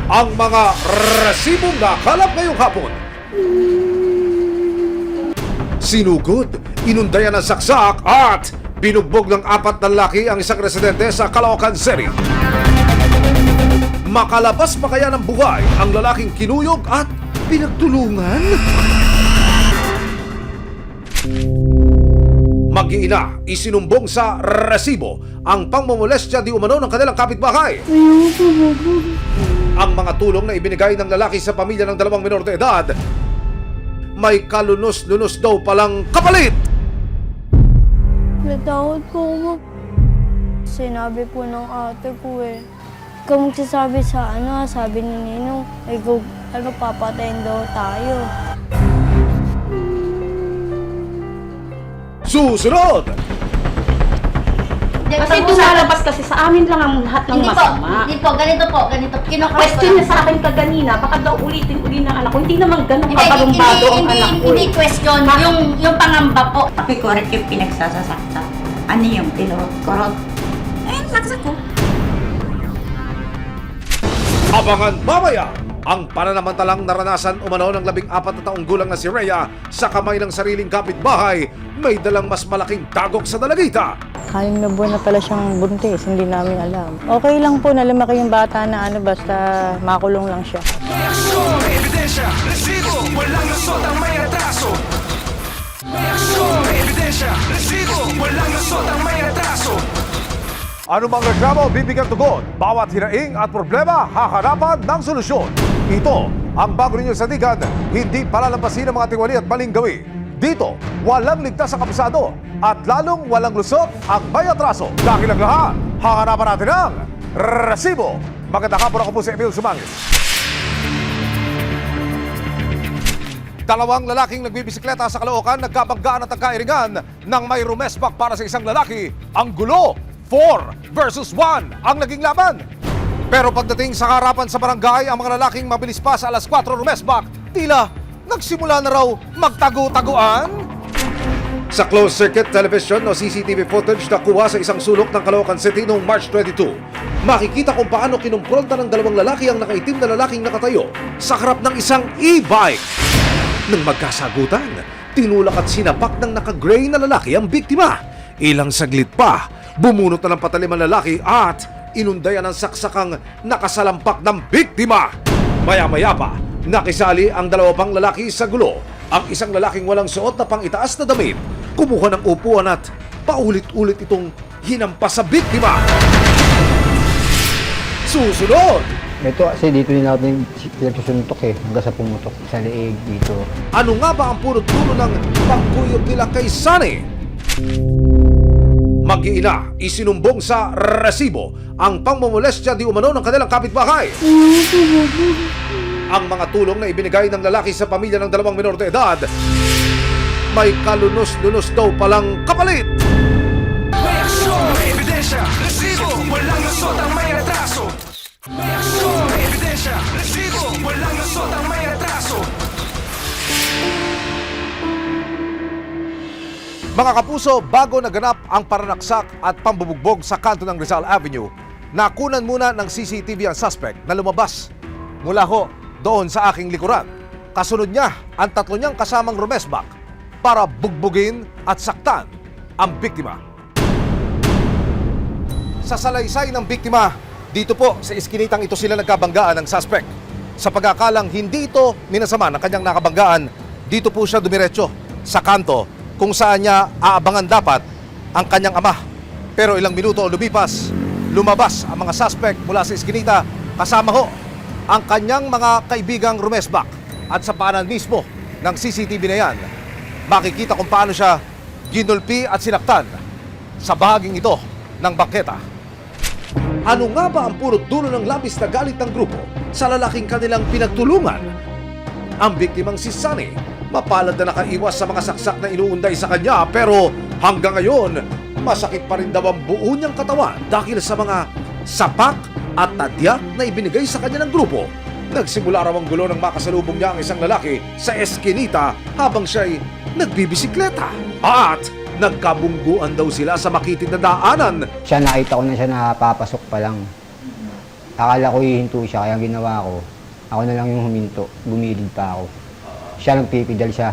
ang mga resibong nakalap ngayong hapon. Sinugod, inundayan ng saksak at binugbog ng 4 na lalaki ang isang residente sa Caloocan City. Makalabas pa kaya ng buhay ang lalaking kinuyog at pinagtulungan? Mag-iina, isinumbong sa resibo ang pangmomolestya di umano ng kanilang kapitbahay. Ang mga tulong na ibinigay ng lalaki sa pamilya ng 2 menor de edad, may kalunos-lunos daw palang kapalit. Natakot po ako. Sinabi po ng ate ko Ikaw magsasabi sa sabi ni Ninong, papatayin daw tayo. Susunod! Kasi lumalabas kasi sa amin lang ang lahat ng masama. Hindi po, ganito. Question niya sa akin kaganina, baka daw ulitin-uli ng anak ko. Hindi naman ganun kabalumbado ang anak ko. Hindi question, yung pangamba po. Pakikorek yung pinagsasasakta. Ano yung pinurot-korot? Saksak ko. Abangan mamaya ang pananamantalang naranasan umano ng 14 na taong gulang na si Rhea sa kamay ng sariling kapitbahay, may dalang mas malaking dagok sa dalagita. 6 na buwan na pala siyang buntis, hindi namin alam. Okay lang po na lumaki yung bata na basta makulong lang siya. Reaksyon, ebidensya, resibo, walang lusot ang may atraso. Reaksyon, ebidensya, resibo, walang lusot ang may atraso. Ano mang reklamo, bibigyan tugon. Bawat hinaing at problema, hahanapan ng solusyon. Ito ang bago ninyong sandigan, hindi palalampasin ang mga tiwali at maling gawi. Dito, walang ligtas sa kabisado at lalong walang lusot ang may atraso. Dahil ang lahat, hahanapan natin ang resibo. Magandang hapon, ako po si Emil Sumangis. 2 lalaking nagbibisikleta sa Caloocan nagkabanggaan at nagkairingan nang may rumespak para sa isang lalaki. Ang gulo, 4 versus 1 ang naging laban. Pero pagdating sa harapan sa barangay, ang mga lalaking mabilis pa sa 4:00 rumespak, tila nagsimula na raw magtago-taguan. Sa closed-circuit television o CCTV footage na kuha sa isang sulok ng Caloocan City noong March 22, makikita kung paano kinumpronta ng 2 lalaki ang nakaitim na lalaking nakatayo sa harap ng isang e-bike. Nang magkasagutan, tinulak at sinapak ng naka-gray na lalaki ang biktima. Ilang saglit pa, bumunot na ng patalim ang lalaki at inundayan ng saksakang nakasalampak ng biktima. Maya-maya pa, nakisali ang 2 pang lalaki sa gulo. Ang isang lalaking walang suot na pang-itaas na damit, kumuha ng upuan at paulit-ulit itong hinampas sa biktima. Susunod! Ito kasi dito din natin pinagsusuntok hanggang sa pumutok sa leeg dito. Ano nga ba ang punot-dulo ng pagkuyog nila kay Sunny? Mag-iina, isinumbong sa resibo ang pangmomolestya di umano ng kanilang kapitbahay. Ang mga tulong na ibinigay ng lalaki sa pamilya ng 2 menor de edad, may kalunos-lunos daw palang kapalit. Reaksyon, ebidensya, resibo, walang lusot ang may atraso. Reaksyon, ebidensya, resibo, walang lusot ang may atraso. Mga kapuso, bago naganap ang paranaksak at pambubugbog sa kanto ng Rizal Avenue, nakunan muna ng CCTV ang suspect na lumabas mula doon sa aking likuran. Kasunod niya ang 3 niyang kasamang rumesbak para bugbugin at saktan ang biktima. Sa salaysay ng biktima, dito po sa iskinitang ito sila nagkabanggaan ng suspect. Sa pagkakalang hindi ito minasama ng kanyang nakabanggaan, dito po siya dumiretso sa kanto kung saan niya aabangan dapat ang kanyang ama. Pero ilang minuto lumipas, lumabas ang mga suspect mula sa iskinita kasama ang kanyang mga kaibigang rumesbak. At sa paanan mismo ng CCTV na yan, makikita kung paano siya ginulpi at sinaktan sa bahaging ito ng bangketa. Ano nga ba ang punot dulo ng labis na galit ng grupo sa lalaking kanilang pinagtulungan? Ang biktimang si Sunny, mapalad na nakaiwas sa mga saksak na inuunday sa kanya, pero hanggang ngayon, masakit pa rin daw ang buo niyang katawan dahil sa mga sapak at tadyak na ibinigay sa kanya ng grupo. Nagsimula raw ang gulo nang makasalubong niya ang isang lalaki sa eskinita habang siya'y nagbibisikleta. At nagkabungguan daw sila sa makitid na daanan. Siya nakita ko na siya napapasok pa lang. Akala ko hihinto siya, kaya ginawa ko, ako na lang yung huminto, bumilid pa ako. Siya nagpipidal siya,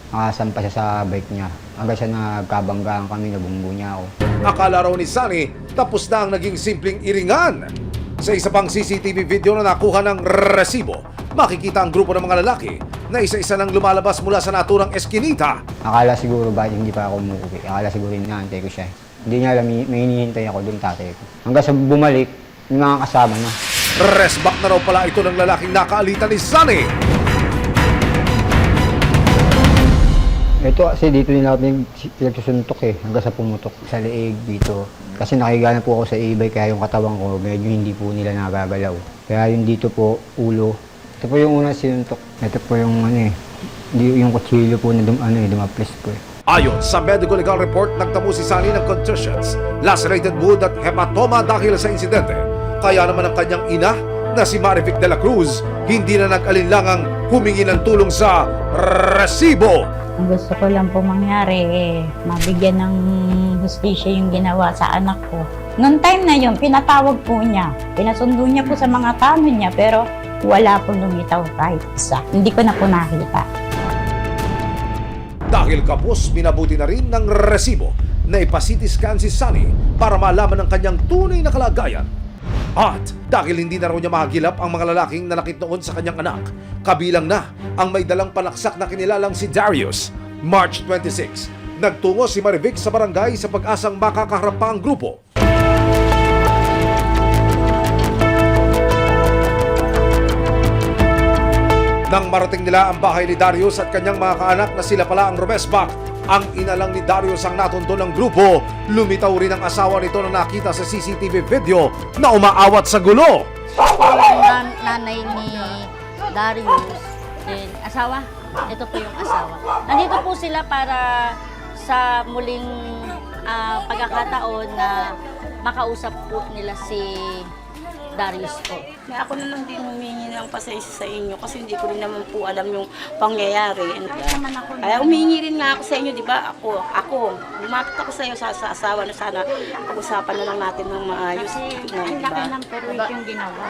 nakasampa siya sa bike niya. Hanggang siya nagkabanggaan kami, nabunggo niya ako. Akala raw ni Sunny tapos na ang naging simpleng iringan. Sa isa pang CCTV video na nakuha ng resibo, makikita ang grupo ng mga lalaki na isa-isa nang lumalabas mula sa naturang eskinita. Akala siguro bakit hindi pa ako umuwi. Akala siguro inaantay ko siya. Hindi niya alam, may hinihintay ako doon tatay ko. Hanggang sa bumalik, yung mga kasama na. Resback na raw pala ito ng lalaking nakaalitan ni Sunny. Ito kasi dito din natin pinagsusuntok eh, hanggang sa pumutok sa leeg dito. Kasi nakiga na po ako sa e-bike kaya yung katawan ko medyo hindi po nila nagagalaw. Kaya yung dito po, ulo. Ito po yung unang sinuntok. Ito po yung yung kutsilyo po na dumaplis po eh. Ayon sa medical legal report, nagtamo si Sunny ng contusions, lacerated wound at hematoma dahil sa insidente. Kaya naman ang kanyang ina na si Marivic de la Cruz hindi na nag-alinlangang humingi ng tulong sa resibo. Ang gusto ko lang po mangyari, mabigyan ng hustisya yung ginawa sa anak ko. Noong time na yun, pinatawag po niya. Pinasundo niya po sa mga tano niya, pero wala pong lumitaw kahit isa. Hindi ko na po nakita. Dahil kapos, minabuti na rin ng resibo na ipasiti scan si Sunny para malaman ang kanyang tunay na kalagayan. At dahil hindi na raw niya mahagilap ang mga lalaking nanakit noon sa kanyang anak, kabilang na ang may dalang panaksak na kinilalang si Darius. March 26, nagtungo si Marivic sa barangay sa pag-asang makakaharap pa ang grupo. Nang marating nila ang bahay ni Darius at kanyang mga kaanak na sila pala ang Romesbach, ang ina lang ni Darius ang natunto ng grupo. Lumitaw rin ang asawa nito na nakita sa CCTV video na umaawat sa gulo. Yung nanay ni Darius, din asawa, ito po yung asawa. Nandito po sila para sa muling pagkakataon na makausap po nila si Darius po. Ako na lang din humingi ng pasensya sa inyo kasi hindi ko rin naman po alam yung pangyayari. Kaya humingi rin nga ako sa inyo, di ba? Ako, lumapit ako sa iyo sa asawa na sana pag-usapan na lang natin ng maayos. Ang laki ng perwit yung ginawa.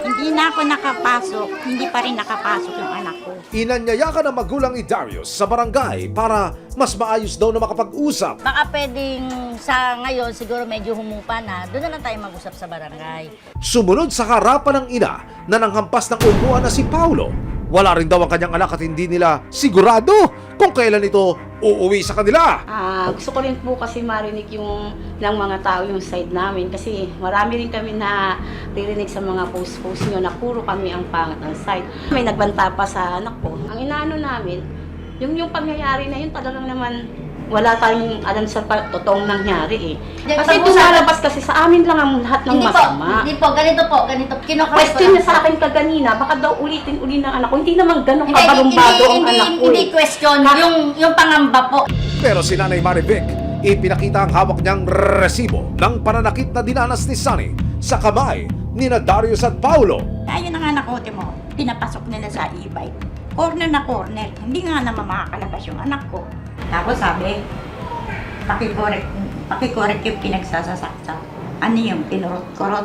Hindi na ako nakapasok, hindi pa rin nakapasok yung anak ko. Inanyayakan ng magulang ni Darius sa barangay para mas maayos daw na makapag-usap. Baka pwedeng sa ngayon, siguro medyo humupa na, doon na lang tayo mag-usap sa barangay. Sumunod sa harapan ng ina na nanghampas ng upuan na si Paulo. Wala rin daw ang kanyang anak at hindi nila sigurado kung kailan ito uuwi sa kanila. Gusto ko rin po kasi marinig yung ng mga tao yung side namin kasi marami rin kami na ririnig sa mga post-post nyo na puro kami ang pangat ng side. May nagbanta pa sa anak ko. Ang inaano namin, yung pangyayari na yun talagang naman wala tayong alam sa totoong nangyari eh. Kasi tumalabas kasi sa amin lang ang lahat ng masama. Hindi po, ganito. Question niya sa akin kaganina, baka daw ulitin-uli ng anak ko. Hindi naman ganun kabalumbado ang anak ko. Hindi question, yung pangamba po. Pero si Nanay Marivic, ipinakita ang hawak niyang resibo ng pananakit na dinanas ni Sunny sa kamay ni Darius at Paulo. Ayun ang anak ko, mo, pinapasok nila sa e-bike. Corner na corner, hindi nga naman makakalabas yung anak ko. Tapos sabi, pakikorek yung pinagsasasakta. Ano yung pinurot-kurot?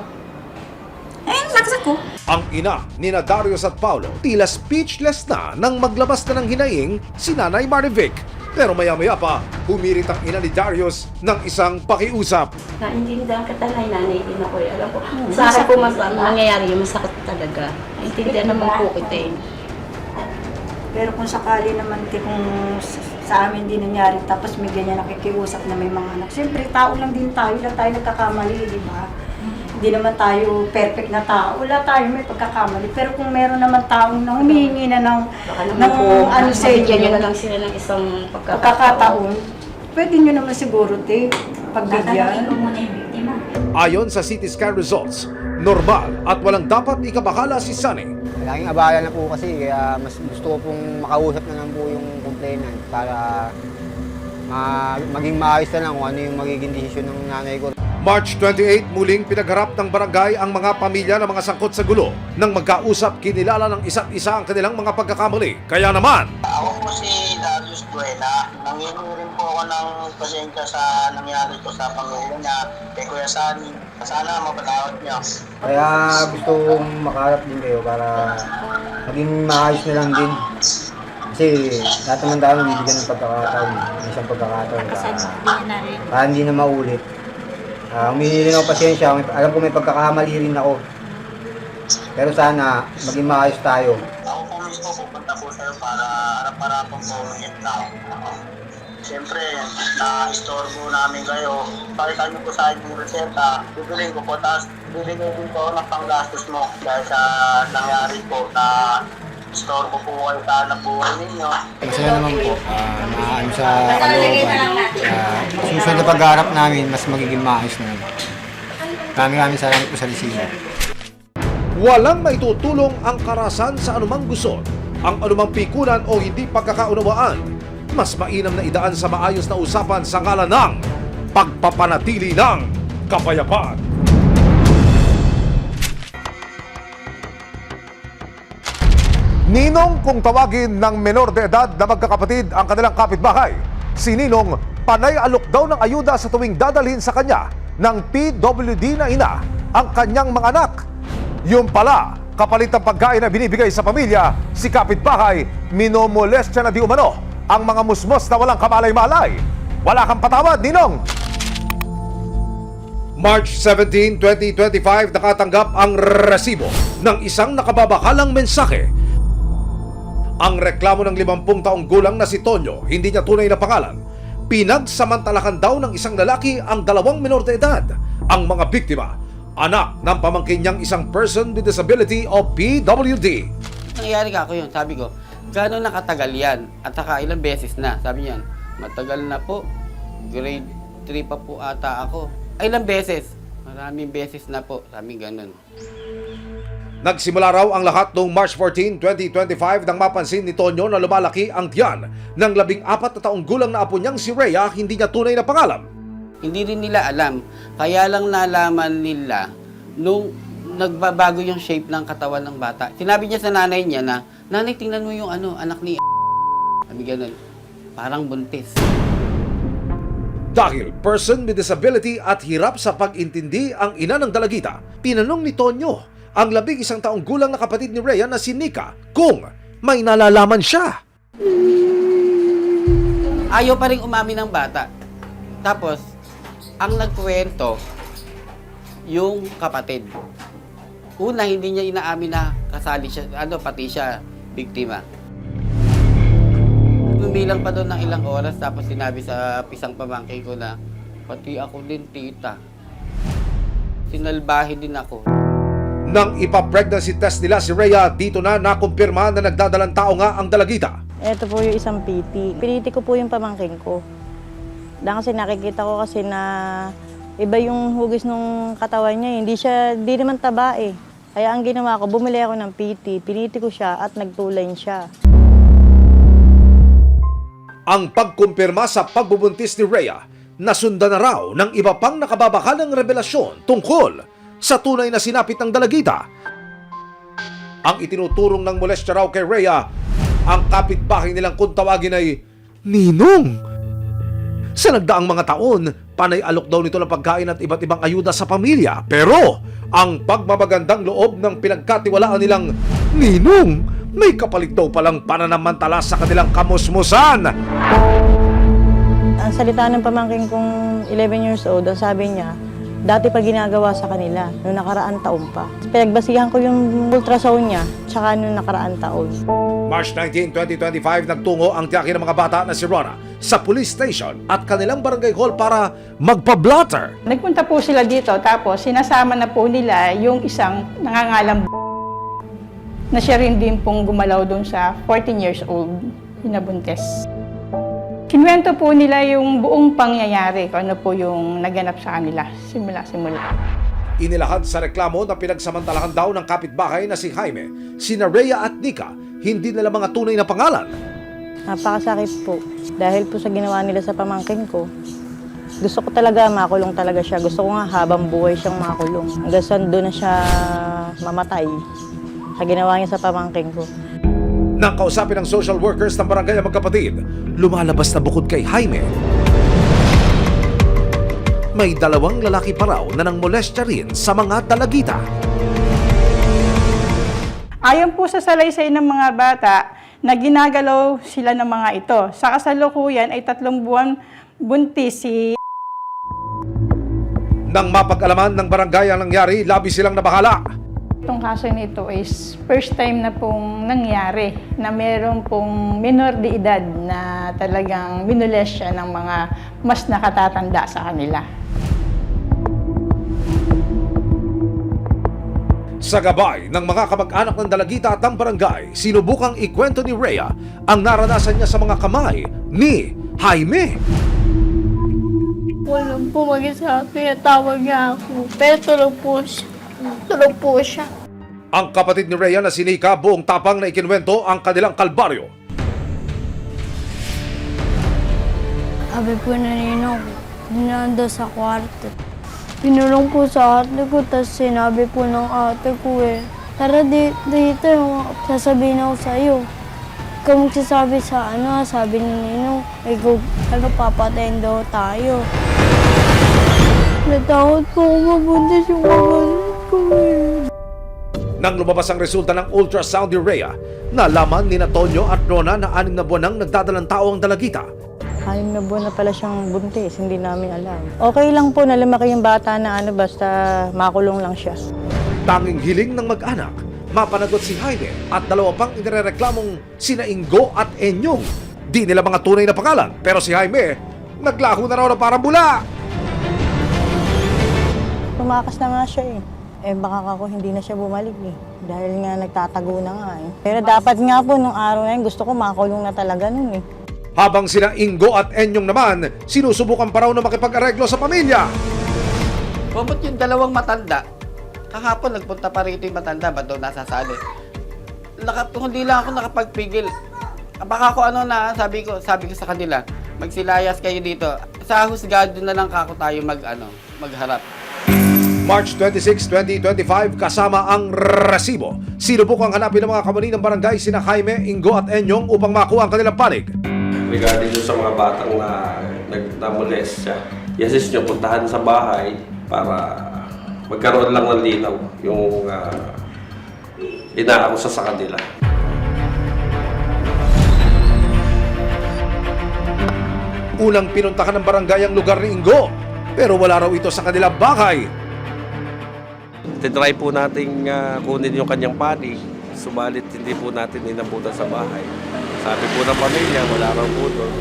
Ayun, laksak ko. Ang ina ni Darius at Paulo tila speechless na nang maglabas na ng hinaing si Nanay Marivic. Pero maya-maya pa, humirit ang ina ni Darius ng isang pakiusap. Naintindihan ka talaga, nanay din ako. Alam ko, sa akin po mas nangyayari yung masakit talaga. Naintindihan naman po kita eh. Pero kung sakali naman kung sa amin din nangyari, tapos may ganyan nakikiusap na may mga anak. Siyempre, tao lang din tayo, lang tayo nagkakamali, di ba? Hindi naman tayo perfect na tao. Wala tayo may pagkakamali. Pero kung meron naman taong na humihingi na ng ano sa inyo, nyo na lang sila ng isang pagkakataon, pwede nyo naman siguro, pagbigyan. Tatanungin ko muna yung biktima. Ayon sa CT scan results, normal at walang dapat ikabahala si Sunny. Laging abala na po kasi, kaya mas gusto ko pong makausap na lang po yung complainant para maging maayos na lang kung ano yung magiging desisyon ng nanay ko. March 28, muling pinagharap ng barangay ang mga pamilya ng mga sangkot sa gulo. Nang magkausap, kinilala ng isa't isa ang kanilang mga pagkakamali. Kaya naman, Ako po si Darius Buena. Nangingi rin po ako ng pasensya sa nangyari ko sa Pangulo niya kay Kuya Sani. Sana mapatawad niya. Kaya gusto kong makaharap din kayo para maging maayos na lang din. Kasi lahat naman tayo bibigyan ng pagkakataon, ng isang pagkakataon para hindi na maulit. Humihingi rin ako pasensya, alam ko may pagkakamali rin ako. Pero sana maging maayos tayo. Ako po mismo pupunta po sa'yo para harap-harapang po ulit na. Siyempre, na-istorbo namin kayo. Pakita niyo po sa akin yung reseta. Bibilin ko po, tapos bibigay din po ako ng panggastos mo dahil sa nangyari po na istorbo po kayo sa anak buhay ninyo. Masaya naman po, maano sa kalooban. Susunod na pagharap namin, mas magiging maayos na naman. Maraming salamat po sa resibo. walang maitutulong ang karasan sa anumang gusot, ang anumang pikunan o hindi pagkakaunawaan. Mas mainam na idaan sa maayos na usapan sa ngalan ng pagpapanatili ng kapayapaan. Ninong kung tawagin ng menor de edad na magkakapatid ang kanilang kapitbahay. Si Ninong panay alok daw ng ayuda sa tuwing dadalhin sa kanya ng PWD na ina ang kanyang mga anak. Yung pala, kapalit ng pagkain na binibigay sa pamilya, si kapitbahay minomolestya na di umano ang mga musmos na walang kamalay-malay. Wala kang patawad, Ninong! March 17, 2025, nakatanggap ang resibo ng isang nakababakalang mensahe. Ang reklamo ng 50 taong gulang na si Tonyo, hindi niya tunay na pangalan. Pinagsamantalakan daw ng isang lalaki ang 2 menor de edad. Ang mga biktima, anak ng pamangkin niyang isang person with disability o PWD. Nangyari ka ako yun, sabi ko, gano'n nakatagal yan? At saka ilang beses na? Sabi niyan, matagal na po, grade 3 pa po ata ako. Ay, ilang beses? Maraming beses na po, sabi gano'n. Nagsimula raw ang lahat noong March 14, 2025 nang mapansin ni Tonyo na lumalaki ang tiyan ng 14 na taong gulang na apo niyang si Rhea, hindi niya tunay na pangalan. Hindi rin nila alam, kaya lang nalaman nila nung nagbabago yung shape ng katawan ng bata. Sinabi niya sa nanay niya na, nanay, tingnan mo yung anak ni sabi gano'n, parang buntis. Dahil person with disability at hirap sa pag-intindi ang ina ng dalagita, pinanong ni Tonyo ang 11 taong gulang na kapatid ni Rhea na si Nika kung may nalalaman siya. Ayaw pa rin umamin ng bata. Tapos, ang nagkwento, yung kapatid. Una, hindi niya inaamin na kasali siya, pati siya, biktima. Lumilang pa doon ng ilang oras, tapos sinabi sa pisang pamangkin ko na, pati ako din, tita. Sinalbahe din ako. Nang ipa-pregnancy test nila si Rhea, dito na nakumpirma na nagdadalang tao nga ang dalagita. Ito po yung isang PT. Piniti ko po yung pamangkin ko. Dahil kasi nakikita ko kasi na iba yung hugis ng katawan niya. Hindi naman taba eh. Kaya ang ginawa ko, bumili ako ng PT. Piniti ko siya at nagtulay siya. Ang pagkumpirma sa pagbubuntis ni Rhea, nasundan na raw ng iba pang nakababakalang revelasyon tungkol sa tunay na sinapit ng dalagita. Ang itinuturong ng molestya raw kay Rhea, ang kapitbahay nilang kung tawagin ay Ninong. Sa nagdaang mga taon, panay alok daw nito ng pagkain at iba't ibang ayuda sa pamilya. Pero ang pagmamagandang loob ng pinagkatiwalaan nilang Ninong, may kapalit daw palang pananamantala sa kanilang kamusmusan. Ang salita ng pamangkin kong 11 years old, ang sabi niya, dati pa ginagawa sa kanila, noong nakaraang taon pa. Pinagbasihan ko yung ultrasound niya, tsaka noong nakaraang taon. March 19, 2025, nagtungo ang tiyaki ng mga bata na si Rona sa police station at kanilang barangay hall para magpa-blotter. Nagpunta po sila dito, tapos sinasama na po nila yung isang nangangalang na siya rin din pong gumalaw doon sa 14 years old, pinabuntes. Kinuwento po nila yung buong pangyayari kung ano po yung naganap sa kanila, simula-simula. Inilahad sa reklamo na pinagsamantalahan daw ng kapitbahay na si Jaime, sina Rhea at Nika, hindi nila mga tunay na pangalan. Napakasakit po. Dahil po sa ginawa nila sa pamangkin ko, gusto ko talaga makulong talaga siya. Gusto ko nga habang buhay siyang makulong. Hanggang saan doon na siya mamatay sa ginawa niya sa pamangkin ko. Nang kausapin ng social workers ng barangay ang magkapatid, lumalabas na bukod kay Jaime, may dalawang lalaki pa raw na nang molestya rin sa mga dalagita. Ayon po sa salaysay ng mga bata, na ginagalaw sila ng mga ito. Sa kasalukuyan ay 3 buwan buntis si... Nang mapag-alaman ng barangay ang nangyari, labi silang nabahala. Itong kaso nito is first time na pong nangyari na meron pong minor de edad na talagang minolestya ng mga mas nakatatanda sa kanila. Sa gabay ng mga kamag-anak ng dalagita at ng barangay, sinubukang ikwento ni Rhea ang naranasan niya sa mga kamay ni Jaime. Walang po mag-isabi, tawag niya ako. Pero tulog po siya. Tulog po siya. Ang kapatid ni Rhea na si Nika buong tapang na ikinwento ang kanilang kalbaryo. Sabi po na Ninong, nando sa kwarto. Pinulong po sa ate ko, tapos sinabi po ng ate ko tara dito, sasabihin ako sa'yo. Ikaw magsasabi sa sabi ni Ninong, papatayin daw tayo. Natakot po ako mabuntis yung kapatid ko Nang lumabas ang resulta ng ultrasound ni Rhea, nalaman ni Tonyo at Rona na 6 na buwan nang nagdadalang tao ang dalagita. 6 na buwan na pala siyang buntis, hindi namin alam. Okay lang po na lumaki yung bata na basta makulong lang siya. Tanging hiling ng mag-anak, mapanagot si Jaime at 2 pang inireklamong sina Ingo at Enyong. Di nila mga tunay na pangalan, pero si Jaime, naglaho na raw na parang bula. Tumakas na nga siya baka ako hindi na siya bumalik Dahil nga nagtatago na nga Pero dapat nga po nung araw na yun, gusto ko makulong na talaga nun Habang sina Ingo at Enyong naman, sinusubukan pa raw na makipag-areglo sa pamilya. Pabot yung 2 matanda. Kahapon nagpunta pa rito yung matanda, ba't daw nasasali? Hindi lang ako nakapagpigil. Baka ako sabi ko sa kanila, magsilayas kayo dito. Sa husgado na lang kako tayo magharap. March 26, 2025, kasama ang resibo. Sinubukang hanapin ng mga kamani ng barangay sina Jaime, Ingo at Enyong upang makuha ang kanilang panig. Regarding sa mga batang na-molest siya, i-assist nyo, puntahan sa bahay para magkaroon lang ng linaw yung inaakusa sa kanila. Unang pinuntahan ng barangay ang lugar ni Ingo, pero wala raw ito sa kanilang bahay. Tinry po nating kunin yung kanyang panig, subalit hindi po natin inabutan sa bahay. Sabi po ng pamilya, wala raw po doon.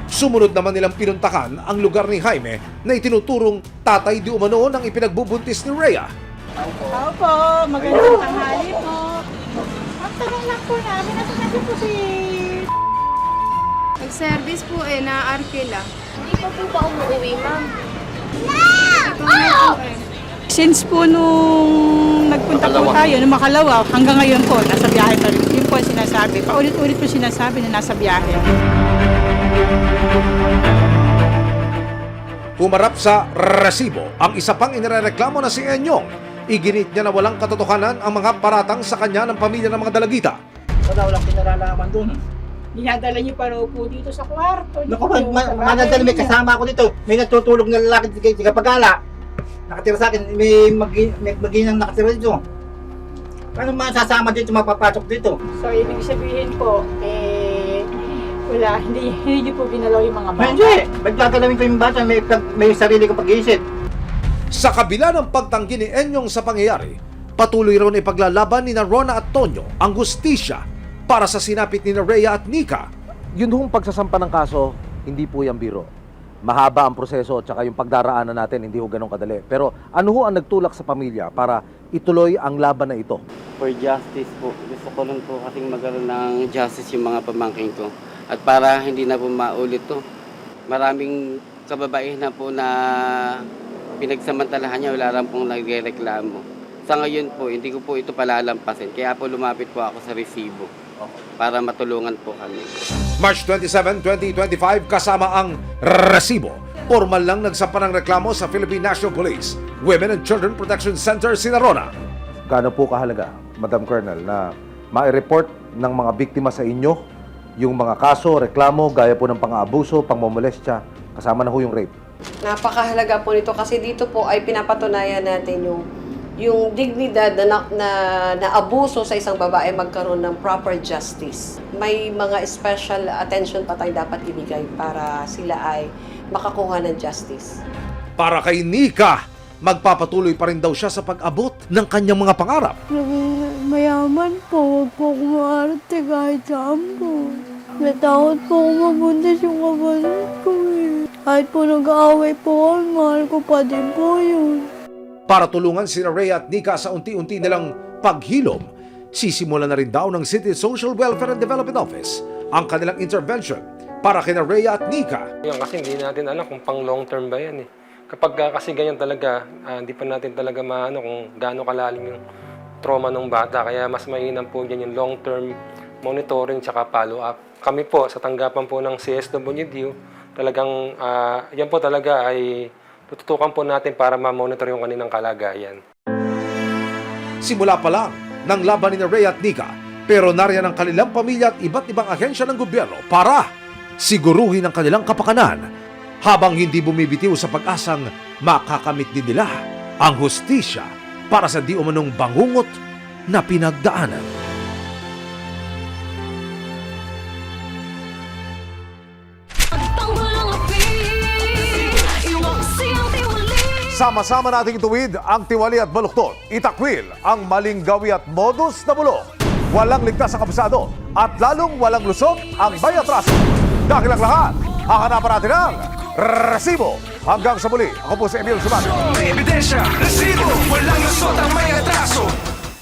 Sumunod naman nilang pinuntahan ang lugar ni Jaime na itinuturong tatay di umano ng ipinagbubuntis ni Rhea. Tao po, magandang tanghali po. Ang tanong lang po namin, nasa po si... Nag-service po na Arkela. Hindi pa po ba umuwi, ma'am? Since po nung nagpunta po tayo, nung makalawa, hanggang ngayon po, nasa biyahe pa rin. Yun po sinasabi. Paulit-ulit po sinasabi na nasa biyahe. Humarap sa resibo ang isa pang inireklamo na si Enyong. Iginit niya na walang katotohanan ang mga paratang sa kanya ng pamilya ng mga dalagita. Walang pinaralaman dun. Dinadala niyo pa raw po dito sa kwarto. Naku, manadala, may kasama ako dito. May natutulog na lalaki sa Kapagala. Nakatira sa akin, may maginang nakatira dito. Paano masasama dito, mapapasok dito? So, ibig sabihin po, wala, hindi niyo po ginalaw yung mga bata. Hindi, magkagalawin ko yung bata, may sarili ko pag-iisip. Sa kabila ng pagtanggi ni Enyong sa pangyayari, patuloy raw na ipaglalaban ni Rona at Tonyo ang hustisya para sa sinapit ni Rhea at Nika. Yun hong pagsasampa ng kaso, hindi po yan biro. Mahaba ang proseso at saka yung pagdaraanan natin hindi ho ganun kadali. Pero ano ho ang nagtulak sa pamilya para ituloy ang laban na ito? For justice po. Gusto ko lang po kasing magkaroon ng justice yung mga pamangkin ko. At para hindi na po maulit to. Maraming kababaihan na po na pinagsamantalahan niya, wala lang pong nagreklamo. Sa ngayon po, hindi ko po ito palalampasin. Kaya po lumapit po ako sa resibo para matulungan po kami. March 27, 2025, kasama ang resibo. Formal lang nagsampa ng reklamo sa Philippine National Police Women and Children Protection Center, Sinarona. Gaano po kahalaga, Madam Colonel, na ma-report ng mga biktima sa inyo yung mga kaso, reklamo, gaya po ng pang-aabuso, pang-momolestya, kasama na ho yung rape? Napakahalaga po nito kasi dito po ay pinapatunayan natin yung dignidad na abuso sa isang babae magkaroon ng proper justice. May mga special attention pa tayo dapat ibigay para sila ay makakuha ng justice. Para kay Nika, magpapatuloy pa rin daw siya sa pag-abot ng kanyang mga pangarap. Mayaman po, huwag po akong maarte kahit saan po. Natakot po akong mabuntis yung kapatid ko eh. Kahit po nag-aaway po kami, mahal ko pa din po yun. Para tulungan sina Rhea at Nika sa unti-unti nilang paghilom, sisimula na rin daw ng City Social Welfare and Development Office ang kanilang intervention para kina Rhea at Nika. Yan, kasi hindi natin alam kung pang long term ba yan eh. Kapag kasi ganyan talaga, hindi pa natin talaga maano kung gaano kalalim yung trauma ng bata. Kaya mas mainam po dyan yung long term monitoring tsaka follow up. Kami po sa tanggapan po ng CSWD, talagang yan po talaga ay tututukan po natin para ma-monitor yung kaninang kalagayan. Simula pa lang ng laban ni Rhea at Nika, pero nariyan ang kanilang pamilya at iba't ibang ahensya ng gobyerno para siguruhin ang kanilang kapakanan habang hindi bumibitiw sa pag-asang makakamit din nila ang hustisya para sa di umanong bangungot na pinagdaanan. Sama-sama nating ituwid ang tiwali at baluktot. Itakwil ang maling gawi at modus na bulok. Walang ligtas sa kabusado at lalong walang lusog ang bayatraso. Dahil ang lahat, hahanapan natin ang resibo. Hanggang sa muli, ako po si Emil Suman. Ebidensya, resibo, walang lusot ang may atraso.